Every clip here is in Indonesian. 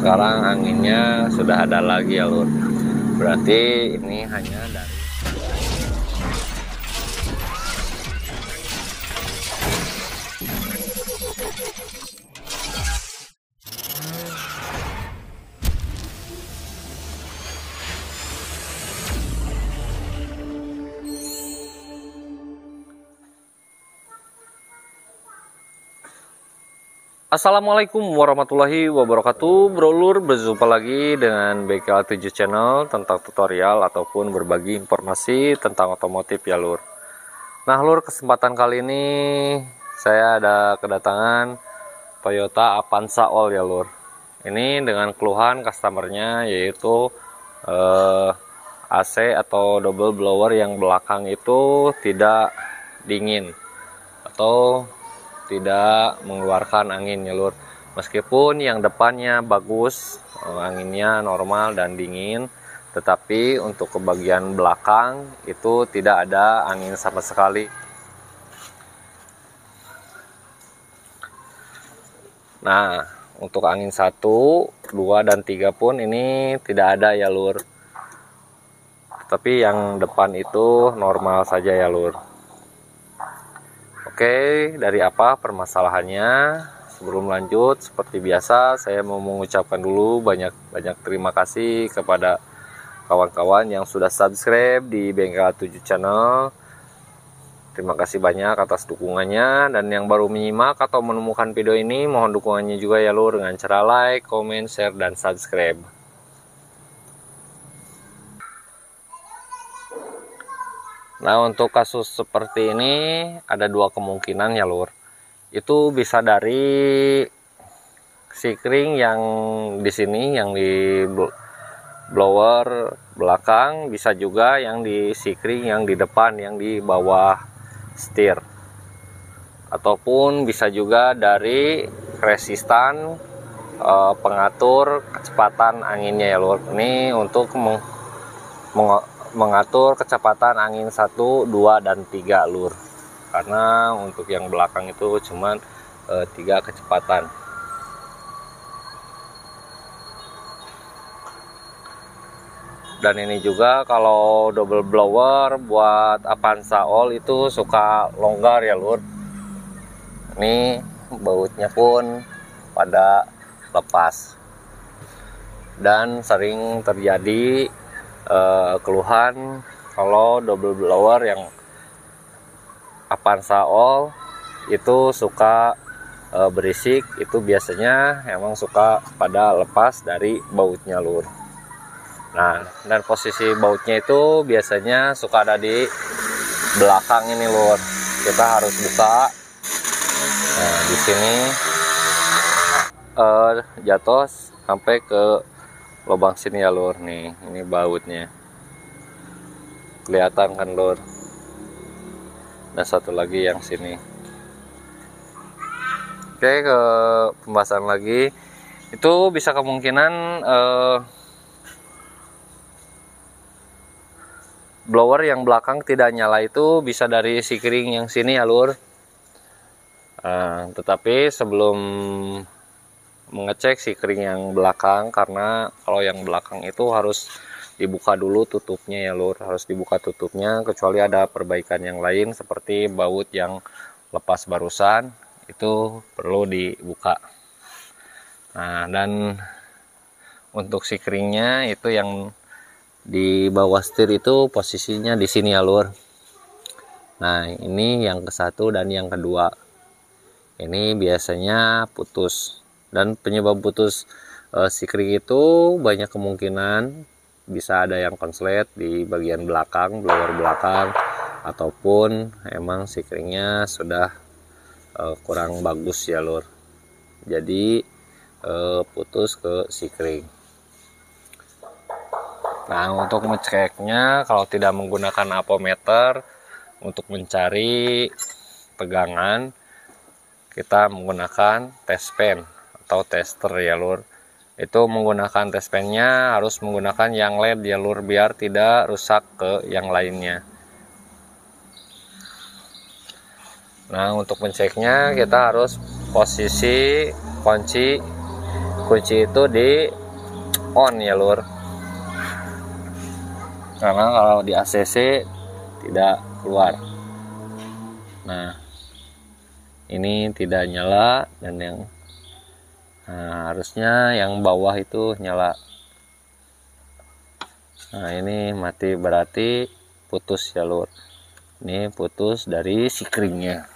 sekarang anginnya sudah ada lagi ya lur. Berarti ini hanya dari Assalamualaikum warahmatullahi wabarakatuh. Bro lur, berjumpa lagi dengan BKA7 channel tentang tutorial ataupun berbagi informasi tentang otomotif ya lur. Nah lur, kesempatan kali ini saya ada kedatangan Toyota Avanza All ya lur. Ini dengan keluhan customernya yaitu AC atau double blower yang belakang itu tidak dingin atau tidak mengeluarkan angin ya lur. Meskipun yang depannya bagus, anginnya normal dan dingin, tetapi untuk ke bagian belakang itu tidak ada angin sama sekali. Nah, untuk angin 1, 2 dan 3 pun ini tidak ada ya lur. Tapi yang depan itu normal saja ya lur. Oke, dari apa permasalahannya? Sebelum lanjut, seperti biasa saya mau mengucapkan dulu banyak terima kasih kepada kawan-kawan yang sudah subscribe di BKA7 channel. Terima kasih banyak atas dukungannya, dan yang baru menyimak atau menemukan video ini mohon dukungannya juga ya lur dengan cara like, comment, share, dan subscribe. Nah, untuk kasus seperti ini ada dua kemungkinan ya lur. Itu bisa dari sikring yang di sini, yang di blower belakang, bisa juga yang di sikring yang di depan, yang di bawah setir. Ataupun bisa juga dari resistan pengatur kecepatan anginnya ya lur. Ini untuk mengatur kecepatan angin 1, 2, dan 3 lur. Karena untuk yang belakang itu cuman 3 kecepatan. Dan ini juga kalau double blower buat Avanza All itu suka longgar ya lur. Ini bautnya pun pada lepas. Dan sering terjadi keluhan kalau double blower yang Avanza All itu suka berisik. Itu biasanya emang suka pada lepas dari bautnya lur. Nah, dan posisi bautnya itu biasanya suka ada di belakang ini lur. Kita harus buka. Nah, di sini jatuh sampai ke lubang sini ya lur. Nih, ini bautnya kelihatan kan lur. Dan satu lagi yang sini. Oke, ke pembahasan lagi. Itu bisa kemungkinan blower yang belakang tidak nyala itu bisa dari sikring yang sini ya lur. Tetapi sebelum mengecek sikring yang belakang, karena kalau yang belakang itu harus dibuka dulu tutupnya ya lur, harus dibuka tutupnya, kecuali ada perbaikan yang lain seperti baut yang lepas barusan itu perlu dibuka. Nah, dan untuk sikringnya itu yang di bawah setir itu posisinya di sini ya lur. Nah, ini yang ke satu dan yang kedua ini biasanya putus. Dan penyebab putus sikring itu banyak kemungkinan. Bisa ada yang konslet di bagian belakang, blower belakang, ataupun emang sikringnya sudah kurang bagus ya lur. Jadi putus ke sikring. Nah, untuk mengeceknya kalau tidak menggunakan apometer untuk mencari tegangan, kita menggunakan test pen atau tester ya lur. Itu menggunakan test pennya harus menggunakan yang LED ya lur, biar tidak rusak ke yang lainnya. Nah, untuk menceknya kita harus posisi kunci kunci itu di on ya lur, karena kalau di ACC tidak keluar. Nah ini tidak nyala, dan yang harusnya yang bawah itu nyala. Nah ini mati, berarti putus ya lur. Ini putus dari sikringnya.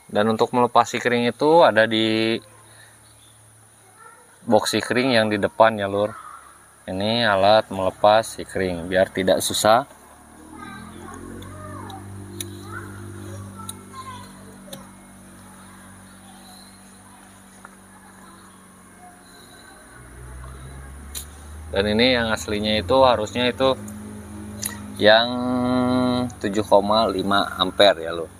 Dan untuk melepas sikring itu ada di box sikring yang di depan ya lur. Ini alat melepas sikring biar tidak susah. Dan ini yang aslinya itu harusnya itu yang 7,5 ampere ya lur.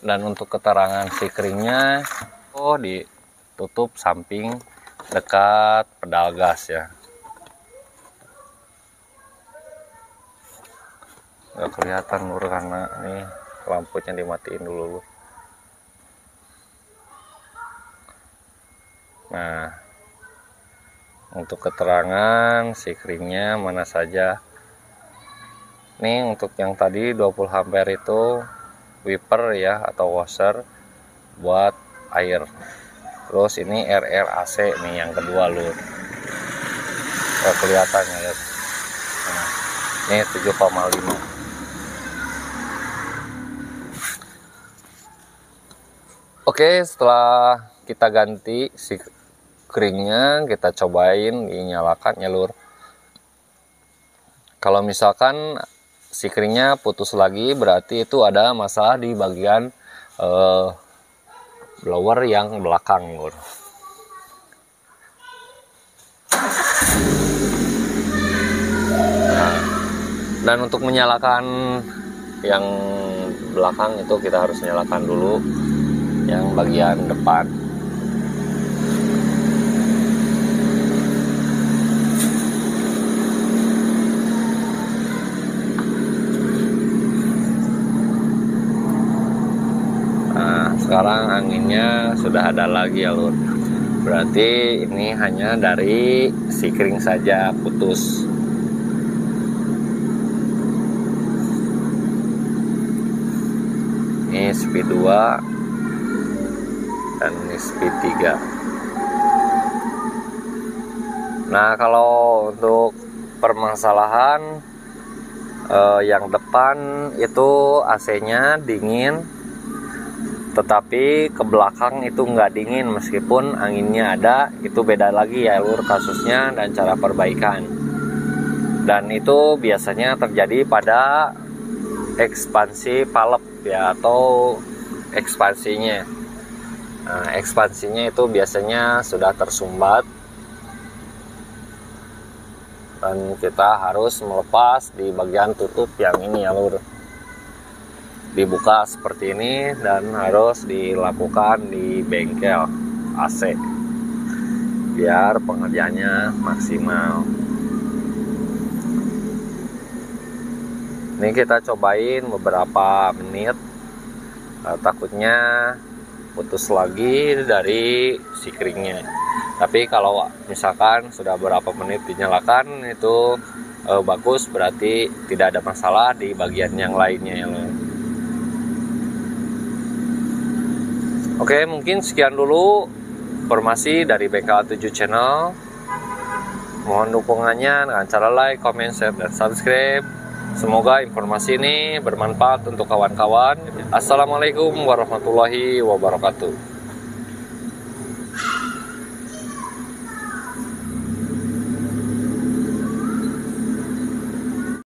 Dan untuk keterangan sikringnya ditutup samping dekat pedal gas ya. Nggak kelihatan lur karena ini lampunya dimatiin dulu. Nah untuk keterangan sikringnya mana saja. Nih untuk yang tadi 20 ampere itu wiper ya atau washer buat air. Terus ini RR-AC nih yang kedua lur. Kelihatan ya lur. Nah, ini 7,5. Oke, setelah kita ganti sikringnya, kita cobain dinyalakan ya lur. Kalau misalkan sikringnya putus lagi, berarti itu ada masalah di bagian blower yang belakang lur. Nah, dan untuk menyalakan yang belakang itu kita harus nyalakan dulu yang bagian depan. Sekarang anginnya sudah ada lagi ya lur. Berarti ini hanya dari sikring saja putus. Ini speed 2 dan ini speed 3. Nah kalau untuk permasalahan yang depan itu AC-nya dingin, tetapi ke belakang itu nggak dingin meskipun anginnya ada. Itu beda lagi ya lur kasusnya dan cara perbaikan. Dan itu biasanya terjadi pada ekspansi valve ya atau ekspansinya. Nah, ekspansinya itu biasanya sudah tersumbat dan kita harus melepas di bagian tutup yang ini ya lur. Dibuka seperti ini dan harus dilakukan di bengkel AC biar pengerjaannya maksimal. Ini kita cobain beberapa menit, takutnya putus lagi dari sikringnya. Tapi kalau misalkan sudah berapa menit dinyalakan itu bagus, berarti tidak ada masalah di bagian yang lainnya ya lur. Oke, mungkin sekian dulu informasi dari Bengkel 7 Channel. Mohon dukungannya dengan cara like, comment, share, dan subscribe. Semoga informasi ini bermanfaat untuk kawan-kawan. Assalamualaikum warahmatullahi wabarakatuh.